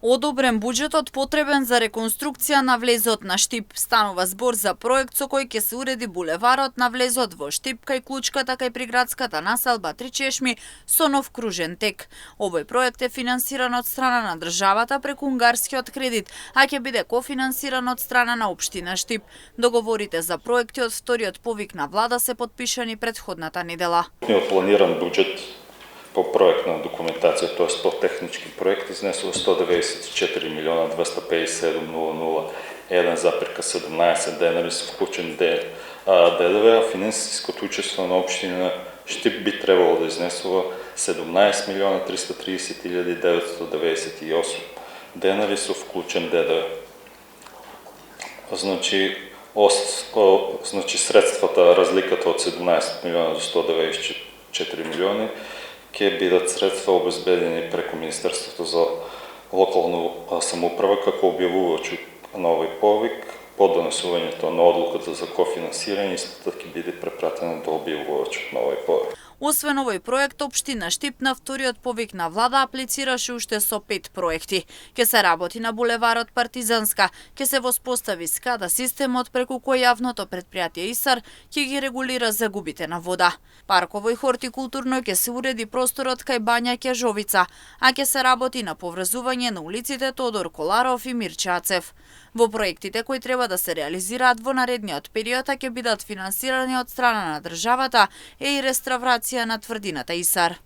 Одобрен буџетот потребен за реконструкција на влезот на Штип. Станува збор за проект со кој ќе се уреди булеварот на влезот во Штип кај Клучката кај приградската населба Три чешми со нов кружен тек. Овој проект е финансиран од страна на државата преку унгарскиот кредит, а ќе биде кофинансиран од страна на општина Штип. Договорите за проекти од вториот повик на влада се подпишани претходната недела. Планиран буџет по проектна документација, т.е. по технички проект, изнесува 194 милиона 257 001,17 денари со вклучен ДДВ, а финансиското учество на општина Штип би требало да изнесува 17 милиона 330 998 денари со вклучен ДДВ. Значи средствата, разликата од 17 милиона до 194 милиони ќе бидат средства обезбедени преку Министерството за локална самоуправа како објавувач на овој повик. По донесувањето на одлуката за кофинансирање, истата ќе биде препратена до објавувачот на овој повик. Освен овој проект, општина Штип на вториот повик на влада аплицираше уште со 5 проекти. Ке се работи на булеварот Партизанска, ке се воспостави скада системот преку кој јавното претпријатие ИСАР ќе ги регулира загубите на вода. Парково и хортикултурно ќе се уреди просторот кај Бања Ќежовица, а ќе се работи на поврзување на улиците Тодор Коларов и Мирче Ацев. Во проектите кои треба да се реализираат во наредниот период, ќе бидат финансирани од страна на државата, е и реставрација на тврдината ИСАР.